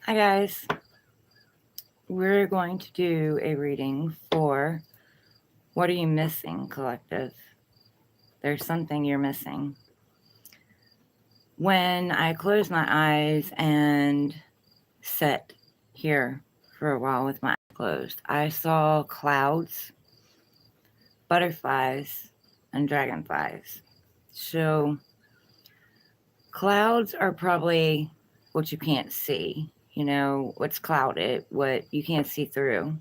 Hi guys, we're going to do a reading for What Are You Missing, Collective? There's something you're missing. When I closed my eyes and sat here for a while with my eyes closed, I saw clouds, butterflies, and dragonflies. So clouds are probably what you can't see, what's clouded, what you can't see through.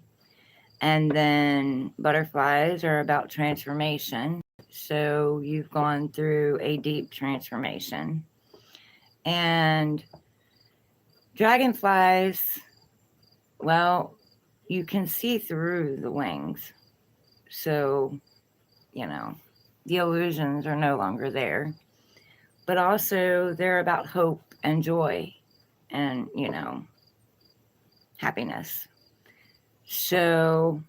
And then butterflies are about transformation. So you've gone through a deep transformation. And dragonflies, well, you can see through the wings. So, the illusions are no longer there. But also, they're about hope and joy and, happiness. So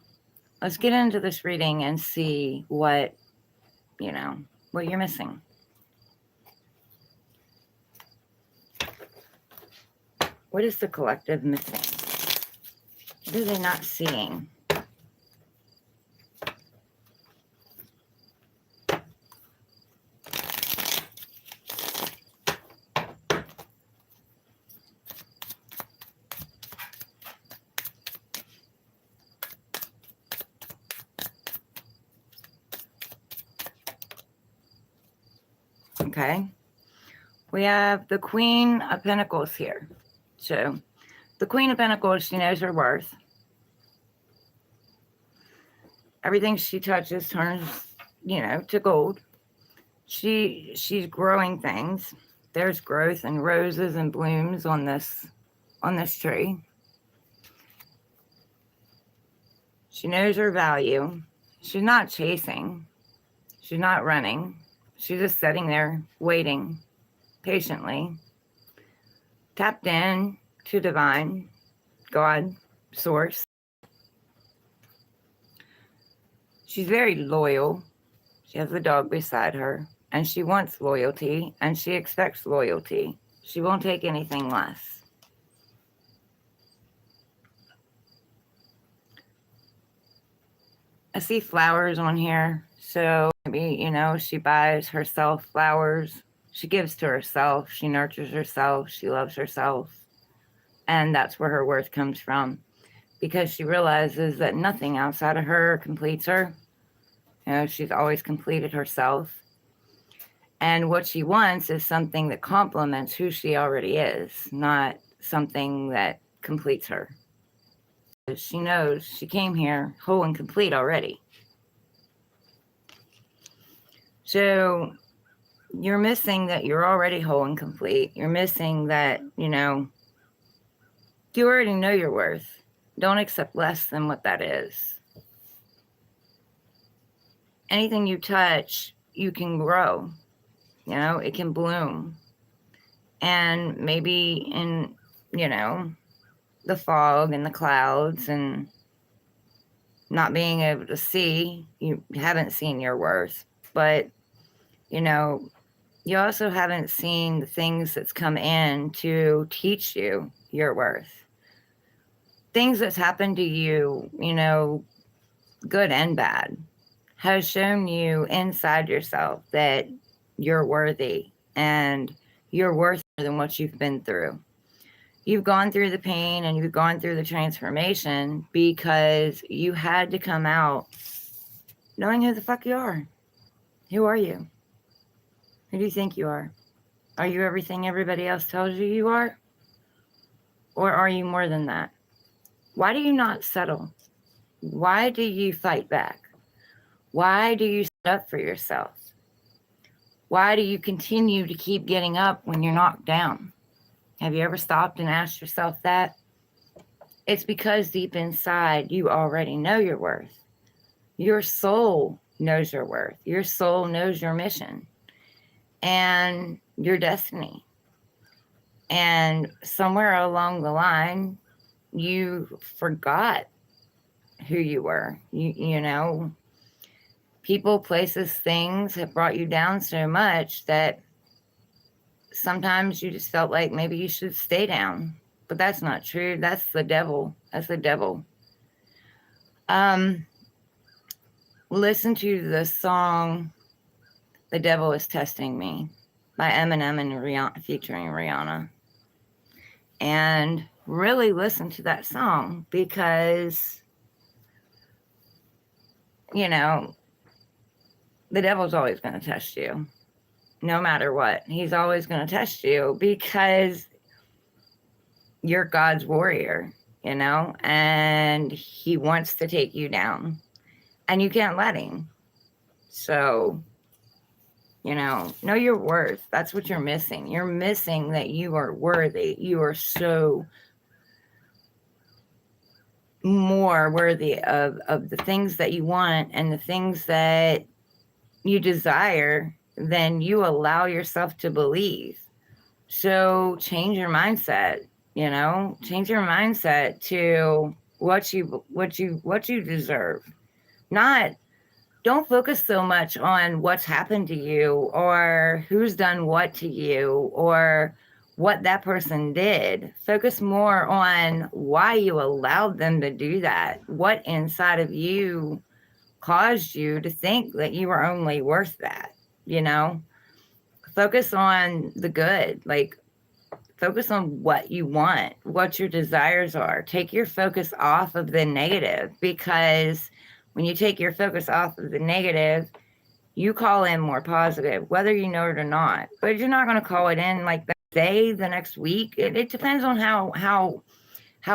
let's get into this reading and see what you're missing. What is the collective missing? What are they not seeing? Okay. We have the Queen of Pentacles here. So the Queen of Pentacles, she knows her worth. Everything she touches turns, to gold. She's growing things. There's growth and roses and blooms on this tree. She knows her value. She's not chasing. She's not running. She's just sitting there waiting patiently, tapped in to divine, God, source. She's very loyal. She has a dog beside her, and she wants loyalty, and she expects loyalty. She won't take anything less. I see flowers on here, so maybe, she buys herself flowers. She gives to herself. She nurtures herself. She loves herself. And that's where her worth comes from, because she realizes that nothing outside of her completes her. She's always completed herself. And what she wants is something that complements who she already is, not something that completes her. She knows she came here whole and complete already. So you're missing that you're already whole and complete. You're missing that, you already know your worth. Don't accept less than what that is. Anything you touch, you can grow. It can bloom. And maybe in, the fog and the clouds and not being able to see, you haven't seen your worth. But, you also haven't seen the things that's come in to teach you your worth. Things that's happened to you, good and bad, has shown you inside yourself that you're worthy and you're worth more than what you've been through. You've gone through the pain and you've gone through the transformation because you had to come out knowing who the fuck you are. Who are you? Who do you think you are? Are you everything everybody else tells you you are? Or are you more than that? Why do you not settle? Why do you fight back? Why do you stand up for yourself? Why do you continue to keep getting up when you're knocked down? Have you ever stopped and asked yourself that? It's because deep inside, you already know your worth. Your soul knows your worth. Your soul knows your mission and your destiny. And somewhere along the line, you forgot who you were. People, places, things have brought you down so much that sometimes you just felt like maybe you should stay down. But that's not true. That's the devil. That's the devil. Um, Listen to the song "The Devil Is Testing Me" by Eminem and Rihanna, featuring Rihanna, and really listen to that song because, you know, the devil's always going to test you, no matter what. He's always going to test you because you're God's warrior, you know, and he wants to take you down, and you can't let him. So, you know your worth. That's what you're missing. You're missing that you are worthy. You are so more worthy of the things that you want and the things that you desire than you allow yourself to believe. So change your mindset, change your mindset to what you deserve. Not Don't focus so much on what's happened to you or who's done what to you or what that person did. Focus more on why you allowed them to do that. What inside of you caused you to think that you were only worth that, Focus on the good, focus on what you want, what your desires are. Take your focus off of the negative, because when you take your focus off of the negative, you call in more positive, whether you know it or not. But you're not going to call it in like the day, the next week. It depends on how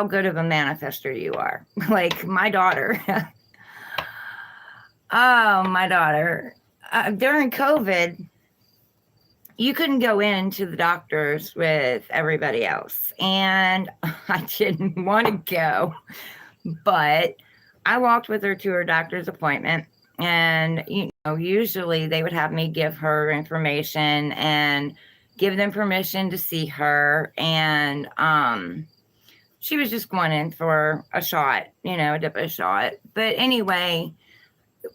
good of a manifester you are. Like my daughter. My daughter. During COVID, you couldn't go into the doctors with everybody else. And I didn't want to go, but I walked with her to her doctor's appointment. And, usually they would have me give her information and give them permission to see her. And she was just going in for a shot, a shot. But anyway,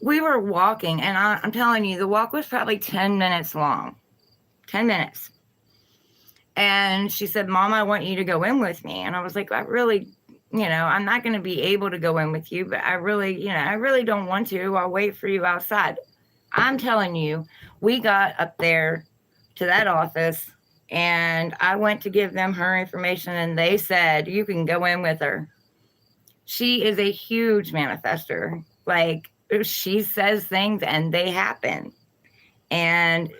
we were walking, and I'm telling you, the walk was probably 10 minutes long. 10 minutes. And she said, "Mom, I want you to go in with me." And I was like, I really, I'm not going to be able to go in with you, but I really don't want to. I'll wait for you outside. I'm telling you, we got up there to that office, and I went to give them her information, and they said, "You can go in with her." She is a huge manifester. Like, she says things and they happen. And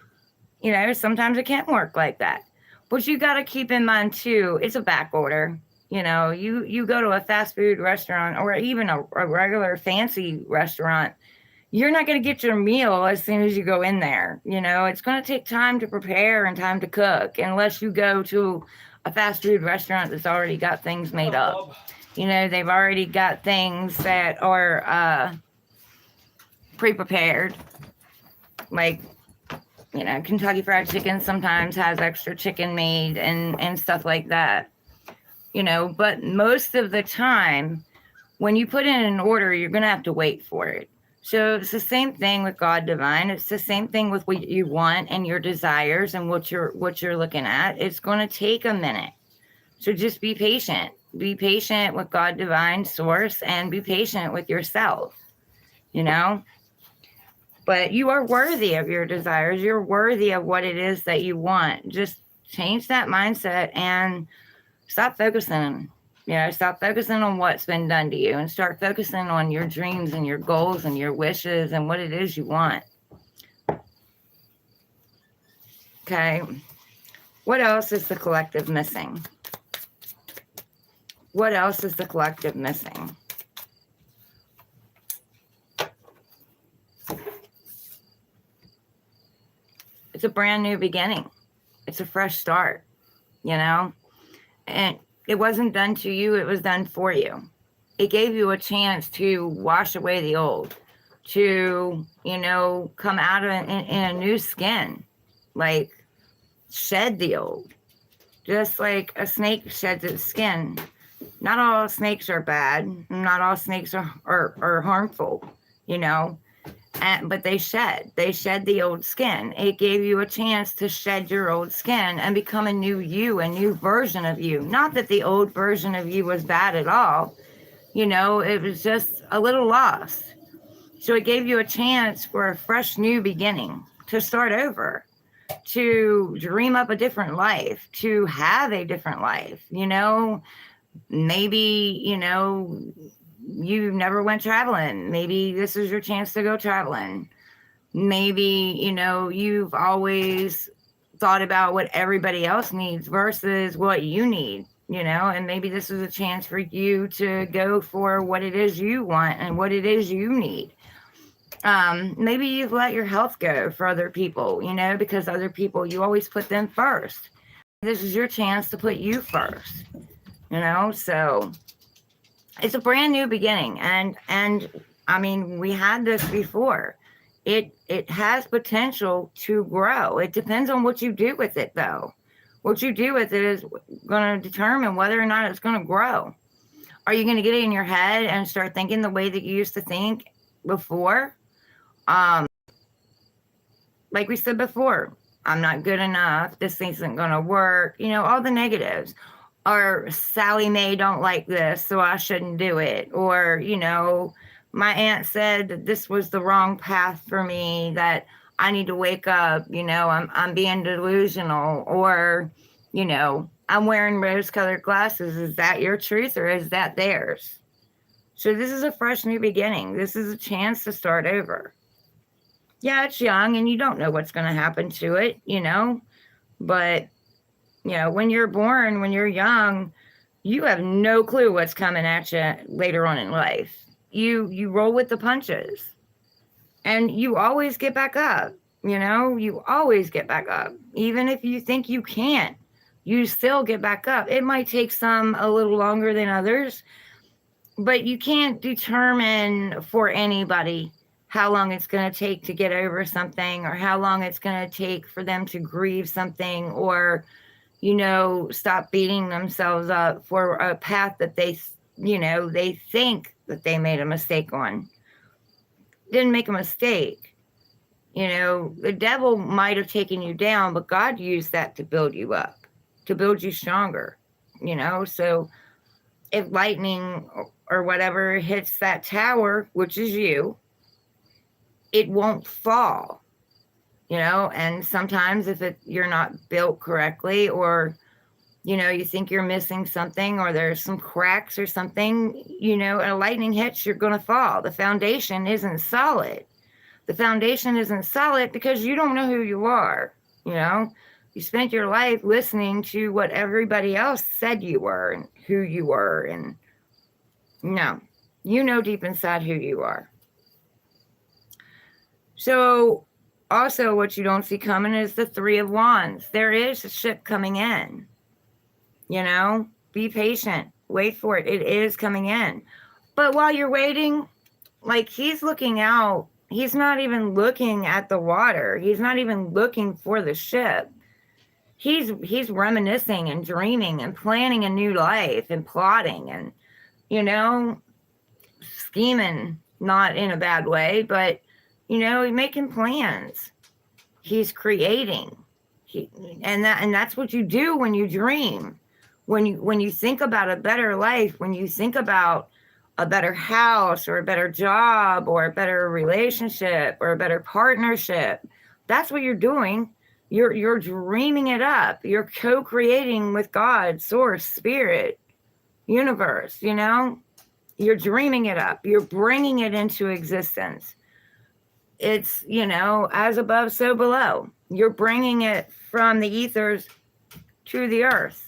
sometimes it can't work like that. But you got to keep in mind too, it's a back order. You go to a fast food restaurant or even a regular fancy restaurant, you're not going to get your meal as soon as you go in there. It's going to take time to prepare and time to cook, unless you go to a fast food restaurant that's already got things made up. They've already got things that are pre-prepared. Like, Kentucky Fried Chicken sometimes has extra chicken made and stuff like that. But most of the time, when you put in an order, you're going to have to wait for it. So it's the same thing with God Divine. It's the same thing with what you want and your desires and what you're looking at. It's going to take a minute. So just be patient. Be patient with God Divine Source, and be patient with yourself, But you are worthy of your desires. You're worthy of what it is that you want. Just change that mindset and stop focusing. Stop focusing on what's been done to you and start focusing on your dreams and your goals and your wishes and what it is you want. Okay. What else is the collective missing? What else is the collective missing? It's a brand new beginning. It's a fresh start, and it wasn't done to you. It was done for you. It gave you a chance to wash away the old, to, come out of in a new skin, like shed the old, just like a snake sheds its skin. Not all snakes are bad. Not all snakes are harmful, But they shed the old skin. It gave you a chance to shed your old skin and become a new you, a new version of you. Not that the old version of you was bad at all. It was just a little lost. So it gave you a chance for a fresh new beginning, to start over, to dream up a different life, to have a different life. Maybe, you never went traveling. Maybe this is your chance to go traveling. Maybe, you've always thought about what everybody else needs versus what you need, and maybe this is a chance for you to go for what it is you want and what it is you need. Maybe you've let your health go for other people, because other people, you always put them first. This is your chance to put you first, so it's a brand new beginning. And I mean, we had this before. It has potential to grow. It depends on what you do with it, though. What you do with it is going to determine whether or not it's going to grow. Are you going to get it in your head and start thinking the way that you used to think before? Like we said before, I'm not good enough. This isn't going to work. All the negatives. Or Sally Mae don't like this, so I shouldn't do it. Or, my aunt said that this was the wrong path for me, that I need to wake up, I'm being delusional. Or, I'm wearing rose-colored glasses. Is that your truth or is that theirs? So this is a fresh new beginning. This is a chance to start over. Yeah, it's young and you don't know what's going to happen to it, but when you're born, when you're young, you have no clue what's coming at you later on in life. You roll with the punches and you always get back up. You always get back up. Even if you think you can't, you still get back up. It might take some a little longer than others, but you can't determine for anybody how long it's going to take to get over something, or how long it's going to take for them to grieve something, or, stop beating themselves up for a path that they think that they made a mistake on. Didn't make a mistake. The devil might have taken you down, but God used that to build you up, to build you stronger, so if lightning or whatever hits that tower, which is you, it won't fall, and sometimes if you're not built correctly, or, you think you're missing something, or there's some cracks or something, a lightning hits, you're going to fall. The foundation isn't solid. The foundation isn't solid because you don't know who you are, You spent your life listening to what everybody else said you were and who you were, and no, deep inside who you are. So also what you don't see coming is the Three of Wands. There is a ship coming in, be patient, wait for it. It is coming in. But while you're waiting, like, he's looking out, he's not even looking at the water. He's not even looking for the ship. He's reminiscing and dreaming and planning a new life and plotting and, scheming, not in a bad way, but he's making plans. He's creating. And that's what you do when you dream. When you think about a better life, when you think about a better house or a better job or a better relationship or a better partnership, that's what you're doing. You're dreaming it up. You're co-creating with God, source, spirit, universe, You're dreaming it up. You're bringing it into existence. It's, as above, so below. You're bringing it from the ethers to the earth.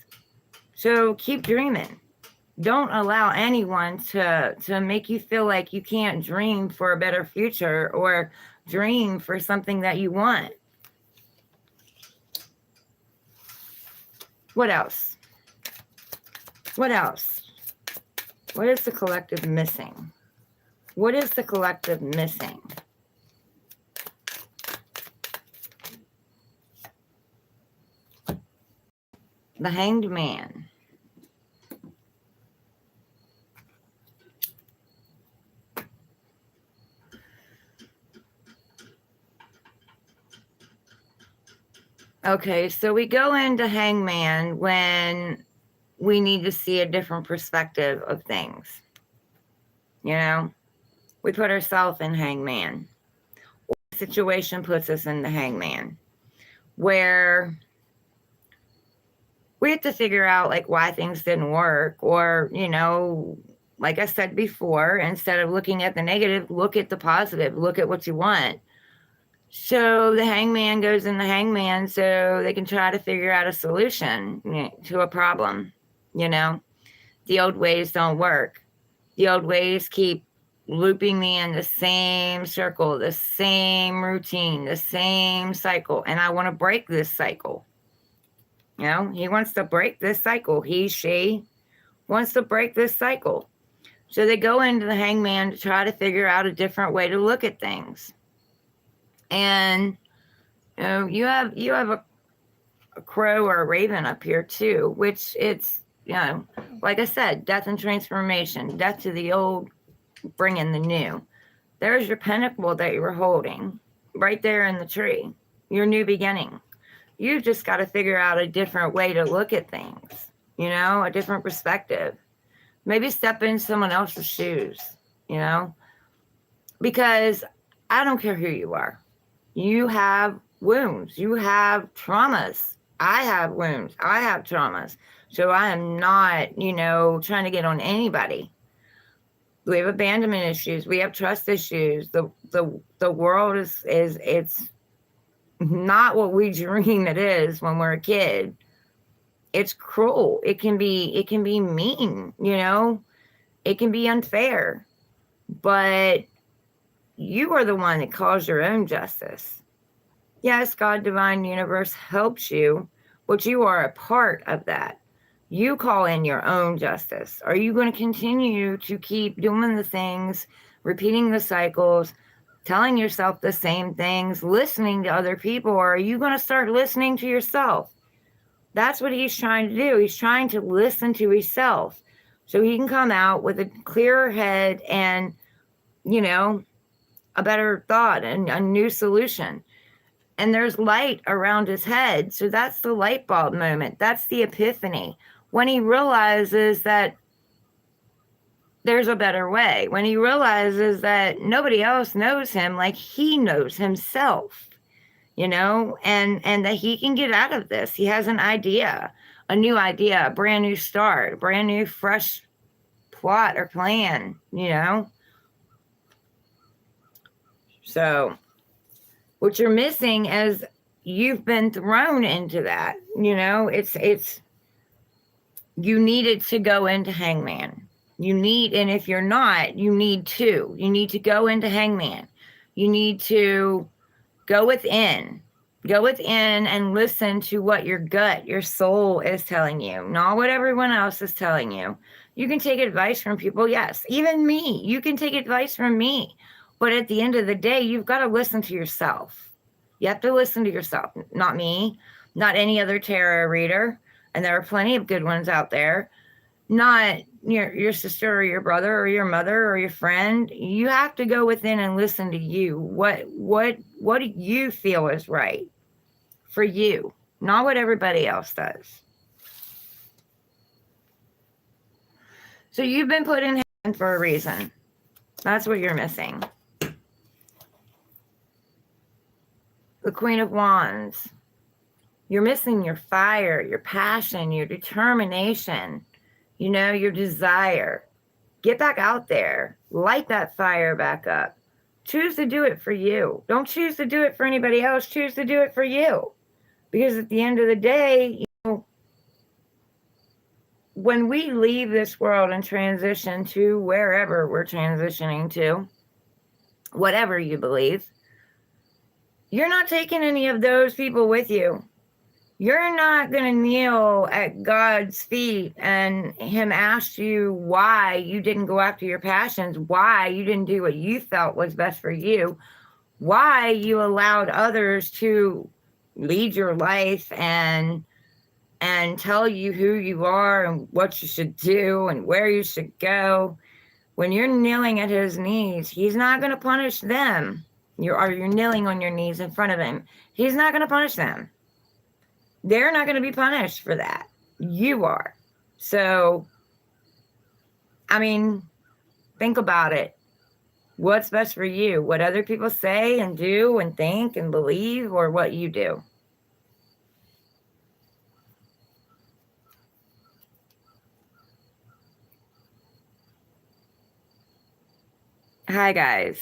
So keep dreaming. Don't allow anyone to make you feel like you can't dream for a better future or dream for something that you want. What else? What else? What is the collective missing? What is the collective missing? The Hanged Man. Okay, so we go into Hangman when we need to see a different perspective of things. You know, we put ourselves in Hangman. The situation puts us in the Hangman, where we have to figure out like why things didn't work, or like I said before, instead of looking at the negative, look at the positive, look at what you want. So the hangman goes in the hangman so they can try to figure out a solution to a problem. You know, the old ways don't work. The old ways keep looping me in the same circle, the same routine, the same cycle. And I want to break this cycle. He wants to break this cycle. She wants to break this cycle. So they go into the hangman to try to figure out a different way to look at things. And you have a crow or a raven up here too, which it's like I said, death and transformation, death to the old, bring in the new. There's your pinnacle that you were holding right there in the tree, your new beginning. You've just got to figure out a different way to look at things, a different perspective. Maybe step in someone else's shoes, because I don't care who you are. You have wounds, you have traumas. I have wounds, I have traumas. So I am not, trying to get on anybody. We have abandonment issues, we have trust issues. The world is it's not what we dream it is when we're a kid. It's cruel. It can be mean, it can be unfair, but you are the one that calls your own justice. Yes, God, divine universe helps you, but you are a part of that. You call in your own justice. Are you going to continue to keep doing the things, repeating the cycles, telling yourself the same things, listening to other people, or are you going to start listening to yourself? That's what he's trying to do. He's trying to listen to himself so he can come out with a clearer head and, a better thought and a new solution. And there's light around his head. So that's the light bulb moment. That's the epiphany. When he realizes that there's a better way, when he realizes that nobody else knows him like he knows himself, and that he can get out of this. He has an idea, a new idea, a brand new start, a brand new fresh plot or plan, So what you're missing is you've been thrown into that, it's you needed to go into hangman. And if you're not, you need to go into hangman. You need to go within and listen to what your gut, your soul is telling you, not what everyone else is telling you. You can take advice from people. Yes, even me, you can take advice from me. But at the end of the day, you've got to listen to yourself. You have to listen to yourself, not me, not any other tarot reader. And there are plenty of good ones out there. Not your sister or your brother or your mother or your friend. You have to go within and listen to you. What do you feel is right for you, not what everybody else does. So you've been put in hand for a reason. That's what you're missing. The Queen of Wands. You're missing your fire, your passion, your determination, your desire. Get back out there. Light that fire back up. Choose to do it for you. Don't choose to do it for anybody else. Choose to do it for you. Because at the end of the day, when we leave this world and transition to wherever we're transitioning to, whatever you believe, you're not taking any of those people with you. You're not going to kneel at God's feet and him ask you why you didn't go after your passions, why you didn't do what you felt was best for you, why you allowed others to lead your life and tell you who you are and what you should do and where you should go. When you're kneeling at his knees, he's not going to punish them. You're kneeling on your knees in front of him. He's not going to punish them. They're not going to be punished for that. You are. So, I mean, think about it. What's best for you? What other people say and do and think and believe, or what you do? Hi, guys.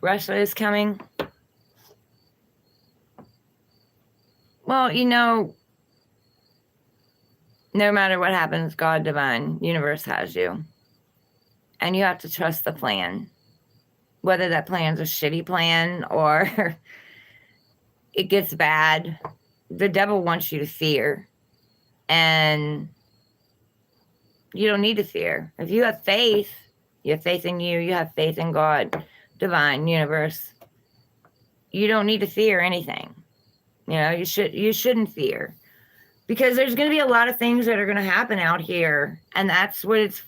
Russia is coming. Well, no matter what happens, God, divine, universe has you. And you have to trust the plan. Whether that plan's a shitty plan or it gets bad, the devil wants you to fear. And you don't need to fear. If you have faith in you have faith in God, divine, universe. You don't need to fear anything. You shouldn't fear. Because there's going to be a lot of things that are going to happen out here, and that's what it's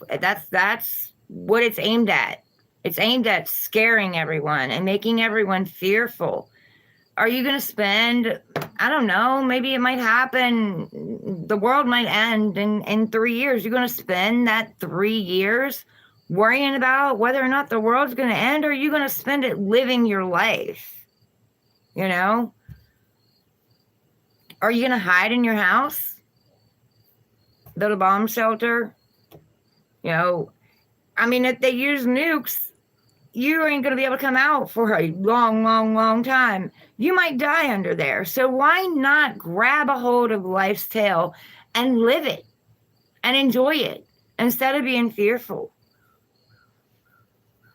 aimed at. It's aimed at scaring everyone and making everyone fearful. Are you going to spend, I don't know, maybe it might happen, the world might end in 3 years. You're going to spend that 3 years worrying about whether or not the world's going to end, or are you going to spend it living your life? Are you going to hide in your house? Build a bomb shelter? If they use nukes, you ain't going to be able to come out for a long, long, long time. You might die under there. So why not grab a hold of life's tale and live it and enjoy it instead of being fearful?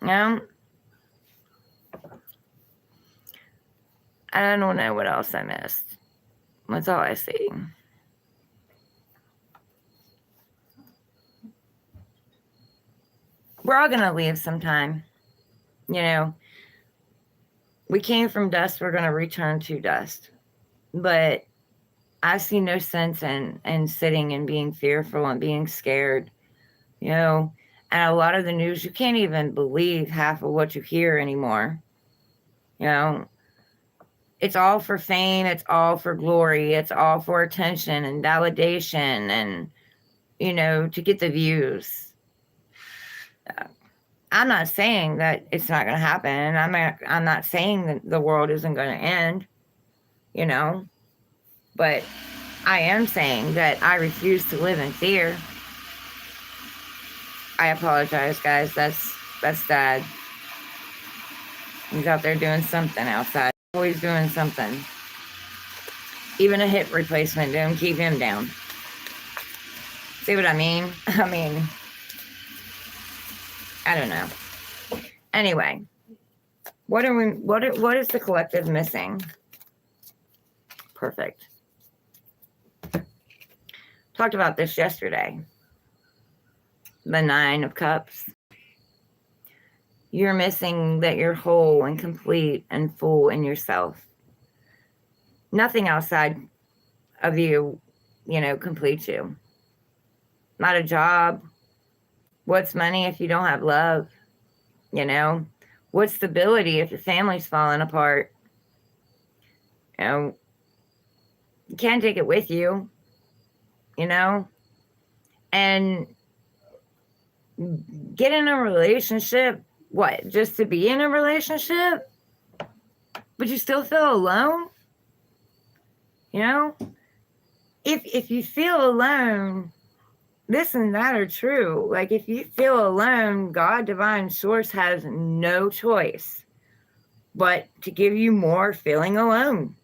I don't know what else I missed. That's all I see. We're all going to leave sometime. We came from dust, we're going to return to dust. But I see no sense in sitting and being fearful and being scared. And a lot of the news, you can't even believe half of what you hear anymore. It's all for fame, it's all for glory, it's all for attention and validation and, to get the views. I'm not saying that it's not going to happen. I'm not saying that the world isn't going to end, but I am saying that I refuse to live in fear. I apologize, guys. That's Dad. He's out there doing something outside. Always doing something. Even a hip replacement didn't keep him down. See what I mean? I don't know. Anyway, what is the collective missing? Perfect. Talked about this yesterday. The 9 of Cups. You're missing that you're whole and complete and full in yourself. Nothing outside of you, completes you. Not a job. What's money if you don't have love? What's stability if your family's falling apart? You can't take it with you, and get in a relationship. What? Just to be in a relationship? But you still feel alone? If you feel alone, this and that are true. Like, if you feel alone, God, divine source has no choice but to give you more feeling alone.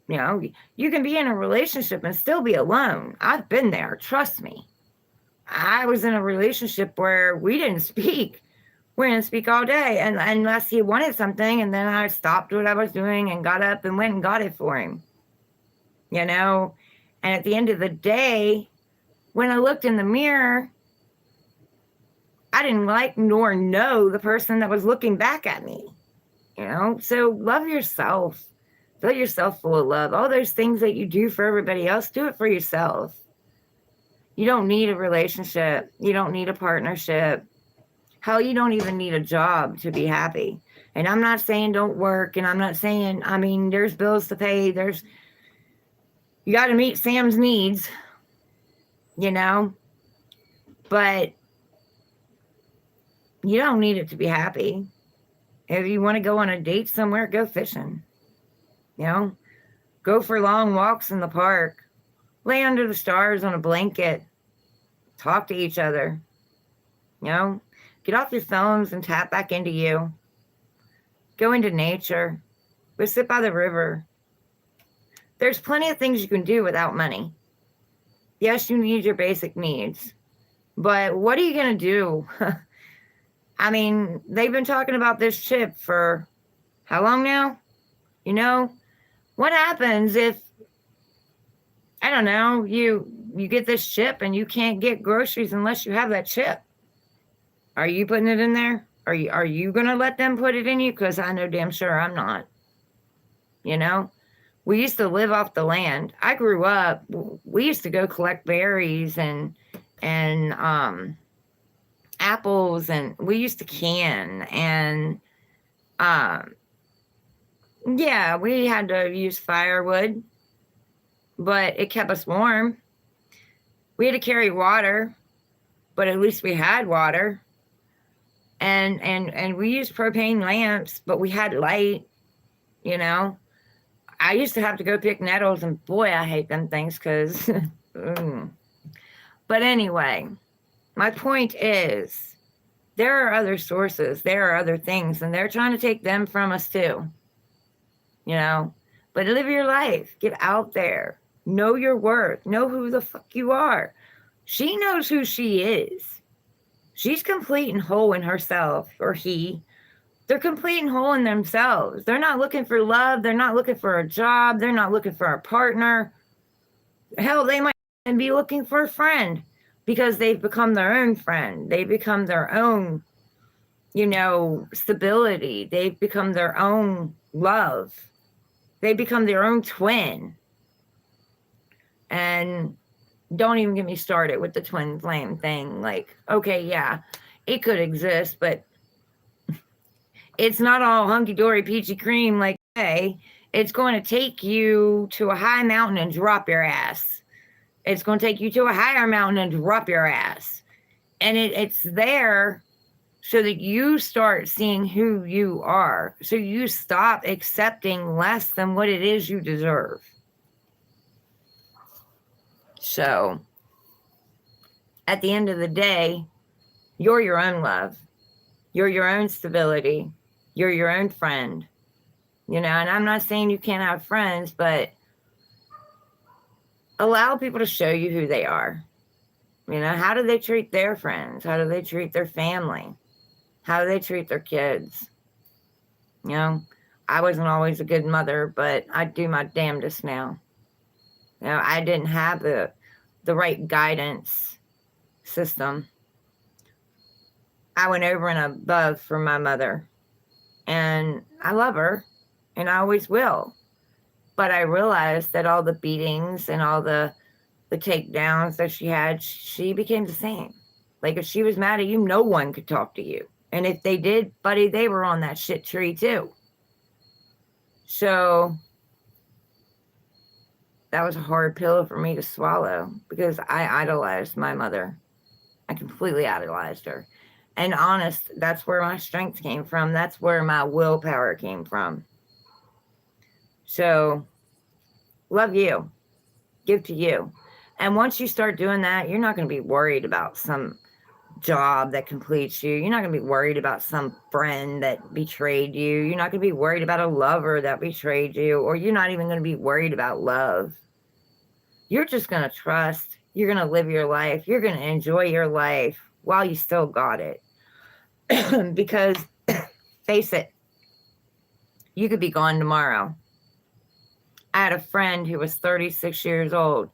You can be in a relationship and still be alone. I've been there. Trust me. I was in a relationship where we didn't speak. We didn't speak all day, and unless he wanted something, and then I stopped what I was doing and got up and went and got it for him. And at the end of the day, when I looked in the mirror, I didn't like nor know the person that was looking back at me. So love yourself. Fill yourself full of love. All those things that you do for everybody else, do it for yourself. You don't need a relationship. You don't need a partnership. Hell, you don't even need a job to be happy. And I'm not saying don't work, and I'm not saying, I mean, there's bills to pay. You got to meet Sam's needs, you know, but you don't need it to be happy. If you want to go on a date somewhere, go fishing, you know, go for long walks in the park, lay under the stars on a blanket, talk to each other, you know, get off your phones and tap back into you, go into nature, go sit by the river. There's plenty of things you can do without money. Yes, you need your basic needs, but what are you going to do? I mean, they've been talking about this chip for how long now? You know, what happens if, I don't know, you get this chip and you can't get groceries unless you have that chip? Are you putting it in there? Are you going to let them put it in you? Because I know damn sure I'm not. You know, we used to live off the land. I grew up, we used to go collect berries and apples, and we used to can, and yeah, we had to use firewood, but it kept us warm. We had to carry water, but at least we had water. And we used propane lamps, but we had light, you know. I used to have to go pick nettles, and boy, I hate them things because But anyway, my point is there are other sources, there are other things, and they're trying to take them from us too. You know, but live your life, get out there, know your worth, know who the fuck you are. She knows who she is. She's complete and whole in herself, or he. They're complete and whole in themselves. They're not looking for love. They're not looking for a job. They're not looking for a partner. Hell, they might be looking for a friend because they've become their own friend. They become their own, you know, stability. They've become their own love. They become their own twin. And don't even get me started with the twin flame thing. Like, okay, yeah, it could exist, but it's not all hunky-dory peachy cream. Like, hey, it's going to take you to a high mountain and drop your ass. It's going to take you to a higher mountain and drop your ass. And it's there so that you start seeing who you are. So you stop accepting less than what it is you deserve. So at the end of the day, you're your own love. You're your own stability. You're your own friend. You know, and I'm not saying you can't have friends, but allow people to show you who they are. You know, how do they treat their friends? How do they treat their family? How do they treat their kids? You know, I wasn't always a good mother, but I do my damnedest now. You know, I didn't have the right guidance system. I went over and above for my mother, and I love her, and I always will. But I realized that all the beatings and all the takedowns that she had, she became the same. Like, if she was mad at you, no one could talk to you. And if they did, buddy, they were on that shit tree too. So that was a hard pill for me to swallow because I idolized my mother. I completely idolized her. And honest, that's where my strength came from. That's where my willpower came from. So, love you. Give to you. And once you start doing that, you're not going to be worried about some job that completes you. You're not going to be worried about some friend that betrayed you. You're not going to be worried about a lover that betrayed you. Or you're not even going to be worried about love. You're just going to trust. You're going to live your life. You're going to enjoy your life while you still got it. Because, face it, you could be gone tomorrow. I had a friend who was 36 years old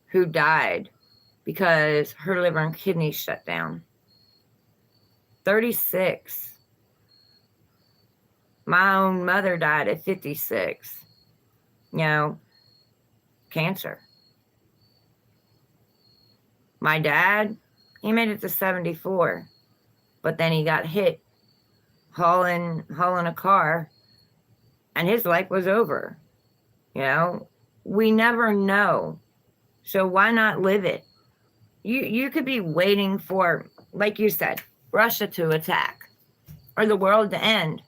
who died because her liver and kidneys shut down. 36. My own mother died at 56. You know, cancer. My dad, he made it to 74, but then he got hit hauling a car, and his life was over. You know, we never know. So why not live it? You could be waiting for, like you said, Russia to attack or the world to end,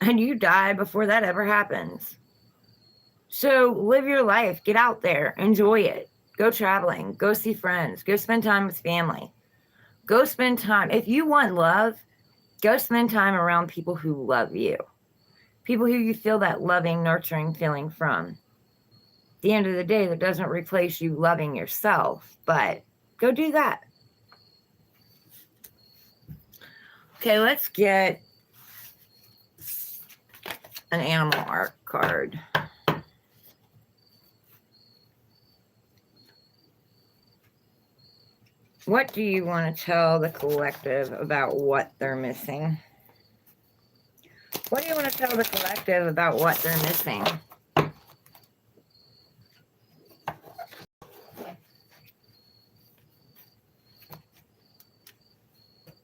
and you die before that ever happens. So live your life, get out there, enjoy it. Go traveling, go see friends, go spend time with family. Go spend time. If you want love, go spend time around people who love you. People who you feel that loving, nurturing feeling from. At the end of the day, that doesn't replace you loving yourself, but go do that. Okay, let's get an animal arc card. What do you want to tell the collective about what they're missing? What do you want to tell the collective about what they're missing?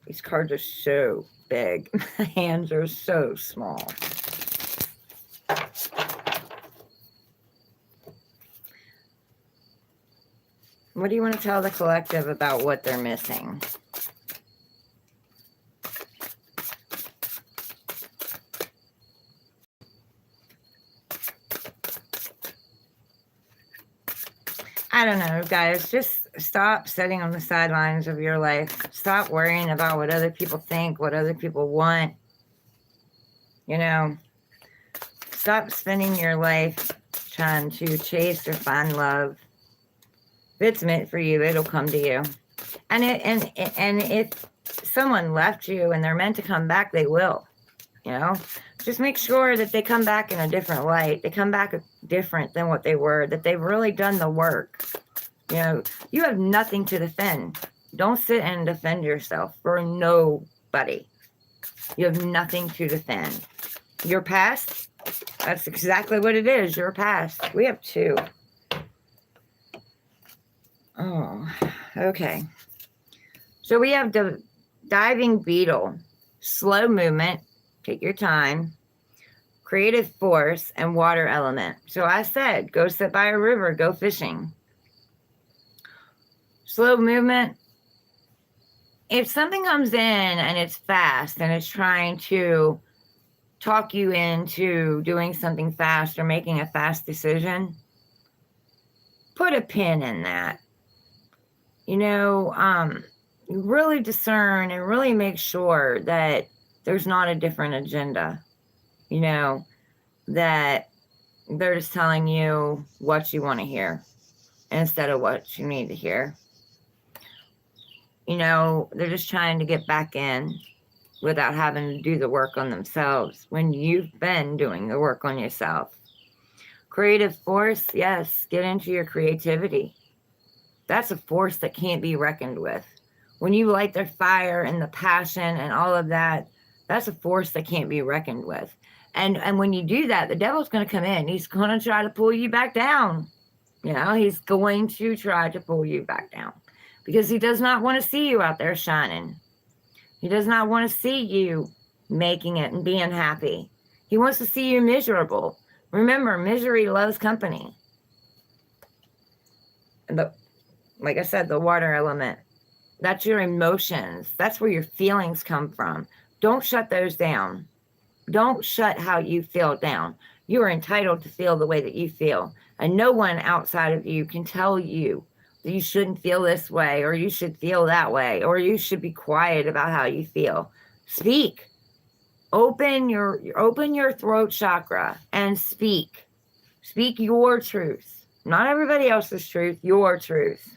These cards are so big. My hands are so small. What do you want to tell the collective about what they're missing? I don't know, guys. Just stop sitting on the sidelines of your life. Stop worrying about what other people think, what other people want. You know, stop spending your life trying to chase or find love. If it's meant for you, it'll come to you. And if someone left you and they're meant to come back, they will. You know, just make sure that they come back in a different light. They come back different than what they were, that they've really done the work. You know, you have nothing to defend. Don't sit and defend yourself for nobody. You have nothing to defend. Your past, that's exactly what it is, your past. We have two. Oh, okay. So we have the diving beetle, slow movement, take your time, creative force, and water element. So I said, go sit by a river, go fishing. Slow movement. If something comes in and it's fast and it's trying to talk you into doing something fast or making a fast decision, put a pin in that. You know, really discern and really make sure that there's not a different agenda, you know, that they're just telling you what you want to hear instead of what you need to hear. You know, they're just trying to get back in without having to do the work on themselves when you've been doing the work on yourself. Creative force, yes, get into your creativity. That's a force that can't be reckoned with. When you light their fire and the passion and all of that, that's a force that can't be reckoned with. And when you do that, the devil's going to come in. He's going to try to pull you back down. You know, he's going to try to pull you back down because he does not want to see you out there shining. He does not want to see you making it and being happy. He wants to see you miserable. Remember, misery loves company. And like I said, the water element, that's your emotions. That's where your feelings come from. Don't shut those down. Don't shut how you feel down. You are entitled to feel the way that you feel. And no one outside of you can tell you that you shouldn't feel this way, or you should feel that way, or you should be quiet about how you feel. Speak. Open your throat chakra and speak. Speak your truth. Not everybody else's truth, your truth.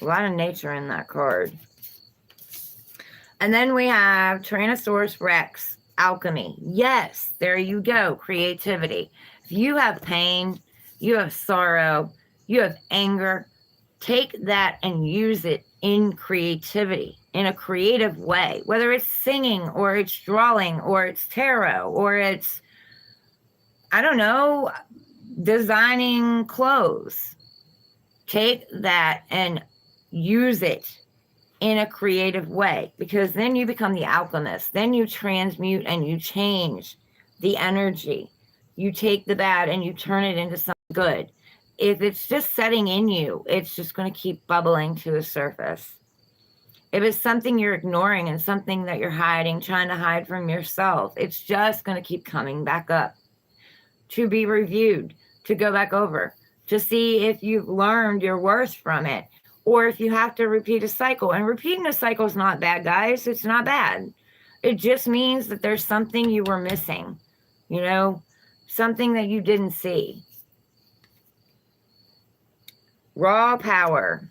A lot of nature in that card. And then we have Tyrannosaurus Rex, alchemy. Yes, there you go, creativity. If you have pain, you have sorrow, you have anger, take that and use it in creativity, in a creative way, whether it's singing or it's drawing or it's tarot or it's, I don't know, designing clothes. Take that and use it in a creative way, because then you become the alchemist. Then you transmute and you change the energy. You take the bad and you turn it into something good. If it's just setting in you, it's just going to keep bubbling to the surface. If it's something you're ignoring and something that you're hiding, trying to hide from yourself, it's just going to keep coming back up to be reviewed, to go back over, to see if you've learned your worth from it, or if you have to repeat a cycle. And repeating a cycle is not bad, guys. It's not bad. It just means that there's something you were missing, you know, something that you didn't see. Raw power.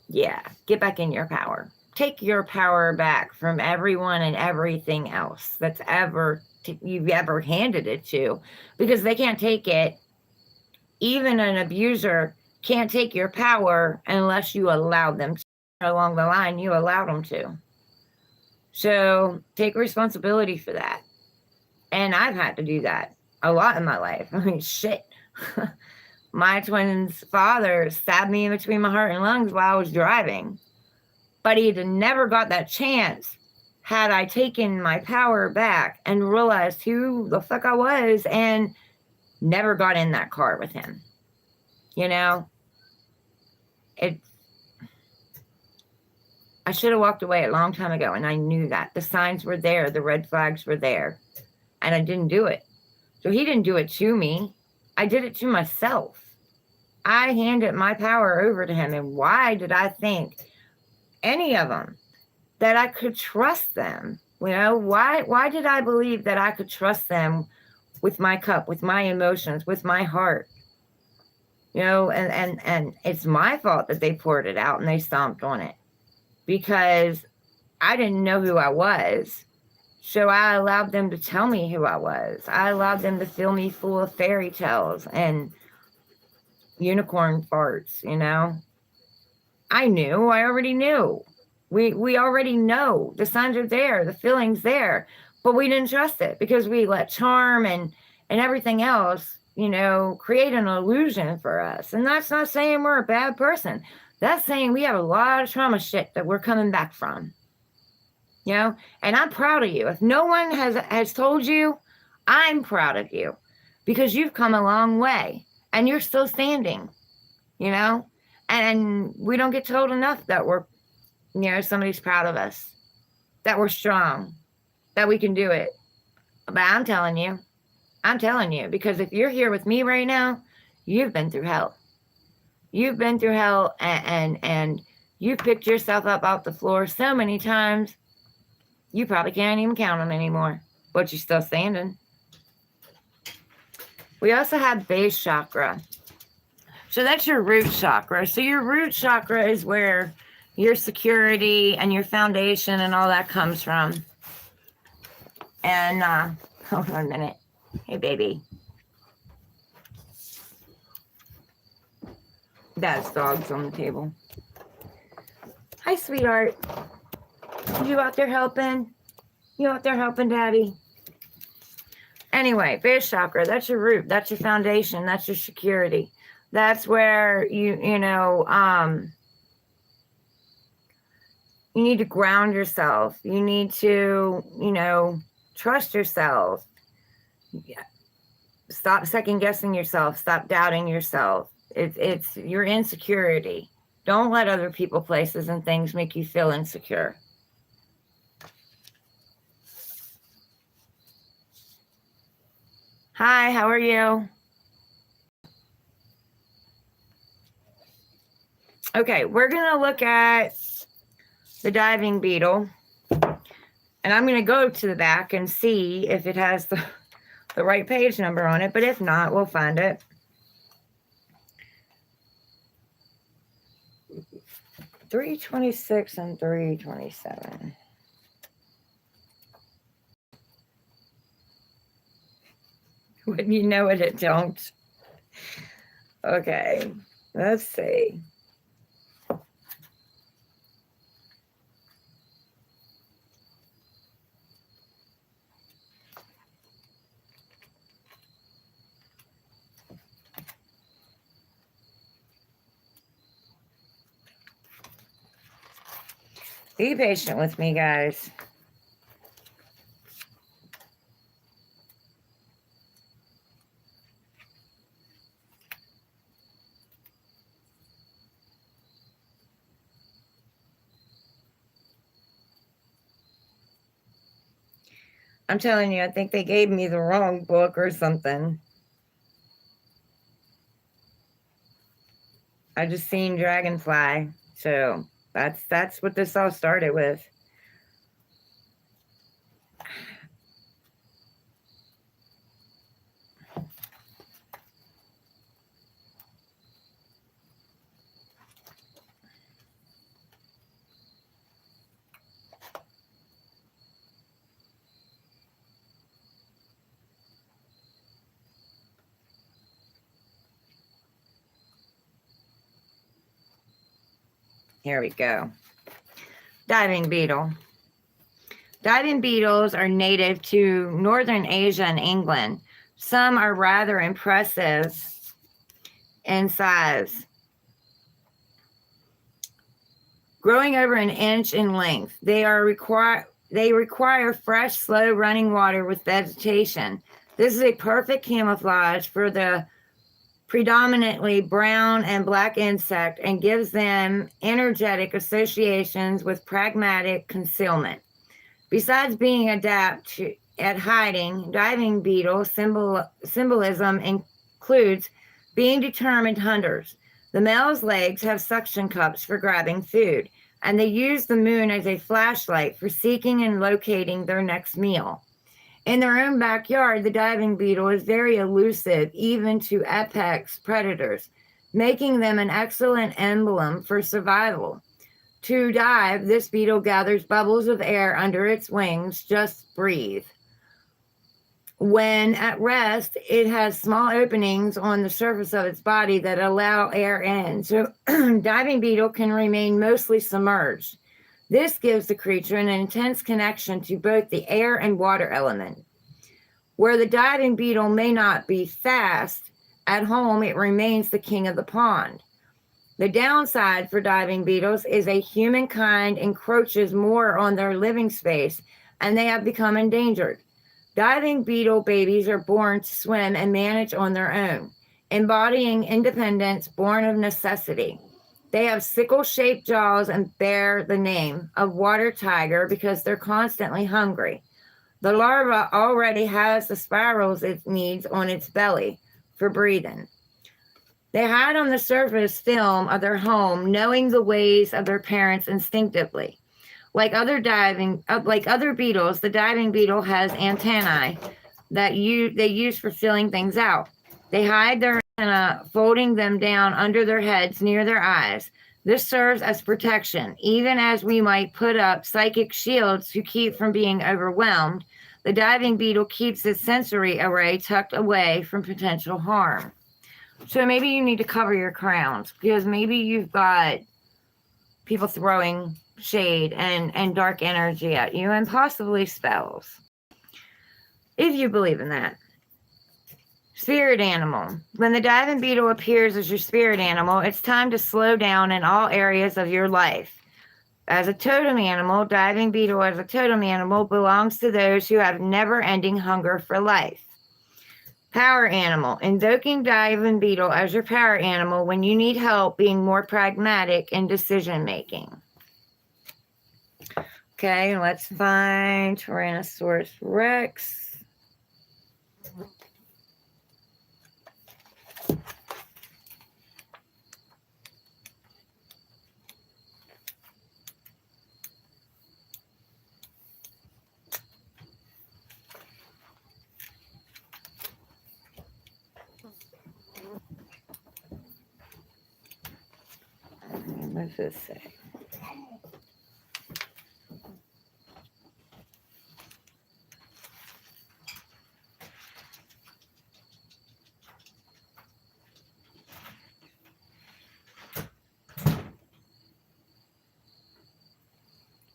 Yeah, get back in your power. Take your power back from everyone and everything else that's you've ever handed it to, because they can't take it. Even an abuser can't take your power unless you allow them to. Along the line, you allowed them to. So take responsibility for that. And I've had to do that a lot in my life. I mean, shit. My twin's father stabbed me in between my heart and lungs while I was driving. But he'd never got that chance had I taken my power back and realized who the fuck I was and never got in that car with him. You know? I should have walked away a long time ago, and I knew that. The signs were there. The red flags were there. And I didn't do it. So he didn't do it to me. I did it to myself. I handed my power over to him. And why did I think any of them that I could trust them? You know, why did I believe that I could trust them with my cup, with my emotions, with my heart? You know, and it's my fault that they poured it out and they stomped on it, because I didn't know who I was. So I allowed them to tell me who I was. I allowed them to fill me full of fairy tales and unicorn farts, you know. I already knew. We already know. The signs are there, the feeling's there. But we didn't trust it because we let charm and everything else, you know, create an illusion for us. And that's not saying we're a bad person. That's saying we have a lot of trauma shit that we're coming back from. You know, and I'm proud of you. If no one has told you, I'm proud of you, because you've come a long way and you're still standing, you know, and we don't get told enough that we're, you know, somebody's proud of us, that we're strong, that we can do it. But I'm telling you, because if you're here with me right now, you've been through hell. You've been through hell, and you picked yourself up off the floor so many times. You probably can't even count them anymore, but you're still standing. We also have base chakra. So that's your root chakra. So your root chakra is where your security and your foundation and all that comes from. And, hold on a minute. Hey, baby. Dad's dog's on the table. Hi, sweetheart. You out there helping? You out there helping, Daddy? Anyway, base chakra, that's your root. That's your foundation. That's your security. That's where you need to ground yourself. You need to, you know, trust yourself. Stop second guessing yourself. Stop doubting yourself. It's your insecurity. Don't let other people, places, and things make you feel insecure. Hi, how are you? Okay, we're going to look at the diving beetle. And I'm going to go to the back and see if it has the right page number on it. But if not, we'll find it. $326 and $327. When you know it, it don't. Okay, let's see. Be patient with me, guys. I'm telling you, I think they gave me the wrong book or something. I just seen Dragonfly, so that's what this all started with. Here we go. Diving beetle. Diving beetles are native to northern Asia and England. Some are rather impressive in size, growing over an inch in length. They require fresh, slow running water with vegetation. This is a perfect camouflage for the predominantly brown and black insect and gives them energetic associations with pragmatic concealment. Besides being adept at hiding, diving beetle symbolism includes being determined hunters. The male's legs have suction cups for grabbing food, and they use the moon as a flashlight for seeking and locating their next meal. In their own backyard, the diving beetle is very elusive, even to apex predators, making them an excellent emblem for survival. To dive, this beetle gathers bubbles of air under its wings, just breathe. When at rest, it has small openings on the surface of its body that allow air in, so diving beetle can remain mostly submerged. This gives the creature an intense connection to both the air and water element. Where the diving beetle may not be fast, at home it remains the king of the pond. The downside for diving beetles is humankind encroaches more on their living space and they have become endangered. Diving beetle babies are born to swim and manage on their own, embodying independence born of necessity. They have sickle-shaped jaws and bear the name of water tiger because they're constantly hungry. The larva already has the spirals it needs on its belly for breathing. They hide on the surface film of their home, knowing the ways of their parents instinctively. Like other beetles, the diving beetle has antennae that they use for feeling things out. They hide their antennae, folding them down under their heads near their eyes. This serves as protection, even as we might put up psychic shields to keep from being overwhelmed. The diving beetle keeps its sensory array tucked away from potential harm. So maybe you need to cover your crowns because maybe you've got people throwing shade and dark energy at you and possibly spells. If you believe in that. Spirit animal. When the diving beetle appears as your spirit animal, it's time to slow down in all areas of your life. As a totem animal, diving beetle as a totem animal belongs to those who have never-ending hunger for life. Power animal. Invoking diving beetle as your power animal when you need help being more pragmatic in decision-making. Okay, let's find Tyrannosaurus Rex. What does this say?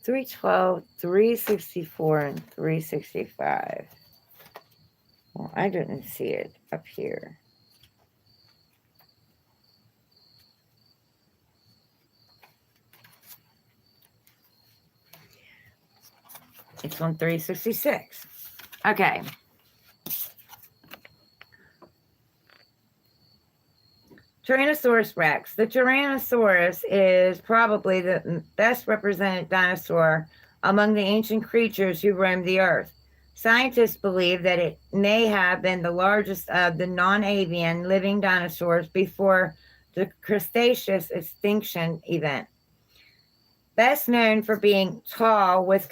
$312, $364, and $365. Well, I didn't see it up here. It's on 366. Okay. Tyrannosaurus Rex. The Tyrannosaurus is probably the best represented dinosaur among the ancient creatures who roamed the earth. Scientists believe that it may have been the largest of the non-avian living dinosaurs before the Cretaceous extinction event. Best known for being tall with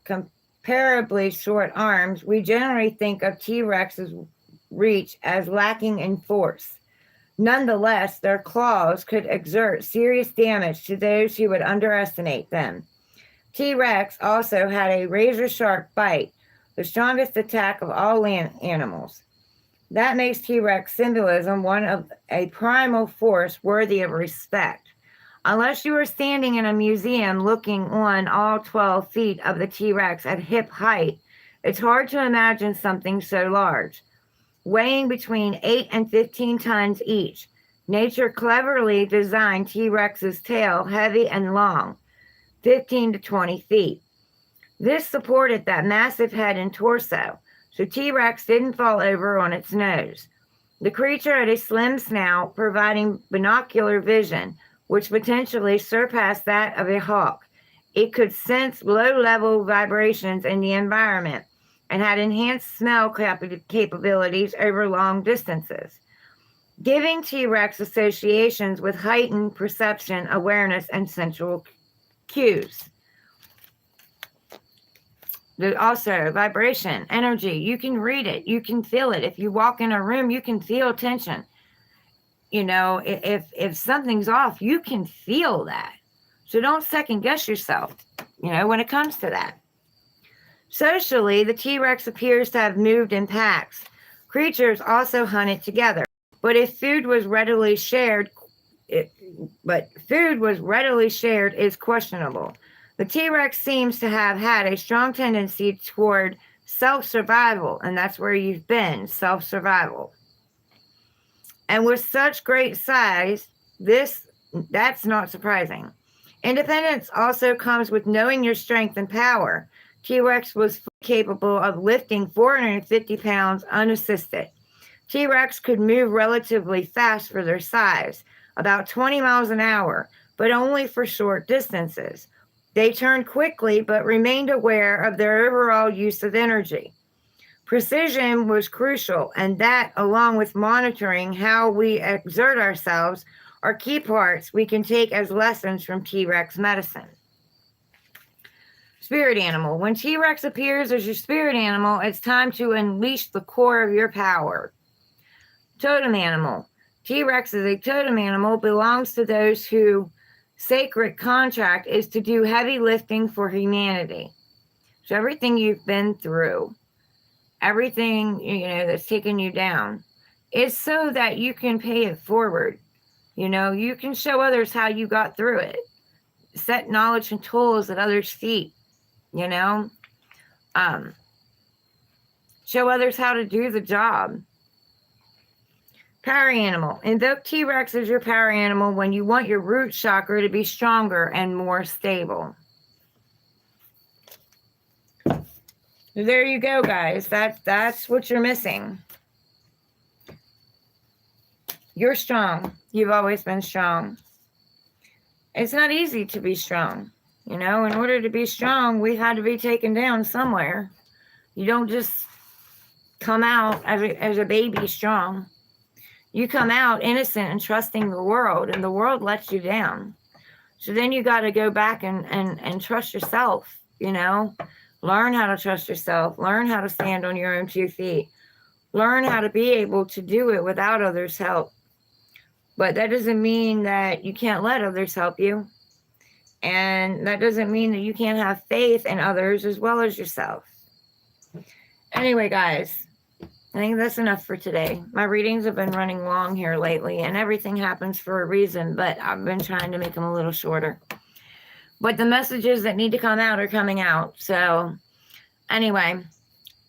comparably short arms, we generally think of T-Rex's reach as lacking in force. Nonetheless, their claws could exert serious damage to those who would underestimate them. T-Rex also had a razor-sharp bite, the strongest attack of all land animals. That makes T-Rex symbolism one of a primal force worthy of respect. Unless you are standing in a museum looking on all 12 feet of the T-Rex at hip height, it's hard to imagine something so large. Weighing between 8 and 15 tons each, nature cleverly designed T-Rex's tail heavy and long, 15 to 20 feet. This supported that massive head and torso, so T-Rex didn't fall over on its nose. The creature had a slim snout, providing binocular vision, which potentially surpassed that of a hawk. It could sense low-level vibrations in the environment and had enhanced smell capabilities over long distances, giving T-Rex associations with heightened perception, awareness, and sensual cues. Also, vibration, energy, you can read it, you can feel it. If you walk in a room, you can feel tension. You know, if something's off, you can feel that. So don't second guess yourself, you know, when it comes to that. Socially, the T-Rex appears to have moved in packs. Creatures also hunted together. But food was readily shared is questionable. The T-Rex seems to have had a strong tendency toward self-survival, and that's where you've been, self-survival. And with such great size, that's not surprising. Independence also comes with knowing your strength and power. T-Rex was capable of lifting 450 pounds unassisted. T-Rex could move relatively fast for their size, about 20 miles an hour, but only for short distances. They turned quickly, but remained aware of their overall use of energy. Precision was crucial, and that, along with monitoring how we exert ourselves, are key parts we can take as lessons from T-Rex medicine. Spirit animal. When T-Rex appears as your spirit animal, it's time to unleash the core of your power. Totem animal. T-Rex is a totem animal, belongs to those whose sacred contract is to do heavy lifting for humanity. So everything you've been through, everything, you know, that's taken you down, is so that you can pay it forward. You know, you can show others how you got through it. Set knowledge and tools at others' feet. You know, show others how to do the job. Power animal. Invoke T-Rex as your power animal when you want your root chakra to be stronger and more stable. There you go, guys. That's what you're missing. You're strong. You've always been strong. It's not easy to be strong. You know, in order to be strong, we had to be taken down somewhere. You don't just come out as a baby strong. You come out innocent and trusting the world, and the world lets you down. So then you got to go back and trust yourself, you know. Learn how to trust yourself. Learn how to stand on your own 2 feet. Learn how to be able to do it without others' help. But that doesn't mean that you can't let others help you. And that doesn't mean that you can't have faith in others as well as yourself. Anyway, guys, I think that's enough for today. My readings have been running long here lately, and everything happens for a reason, but I've been trying to make them a little shorter. But the messages that need to come out are coming out. So anyway,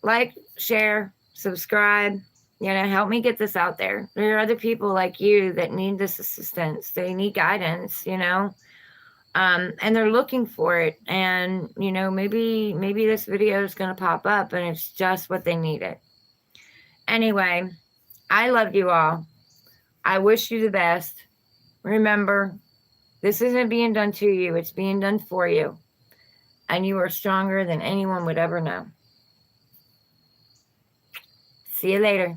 like, share, subscribe, you know, help me get this out there. There are other people like you that need this assistance. They need guidance, you know. And they're looking for it. And, you know, maybe this video is going to pop up and it's just what they needed. Anyway, I love you all. I wish you the best. Remember, this isn't being done to you. It's being done for you. And you are stronger than anyone would ever know. See you later.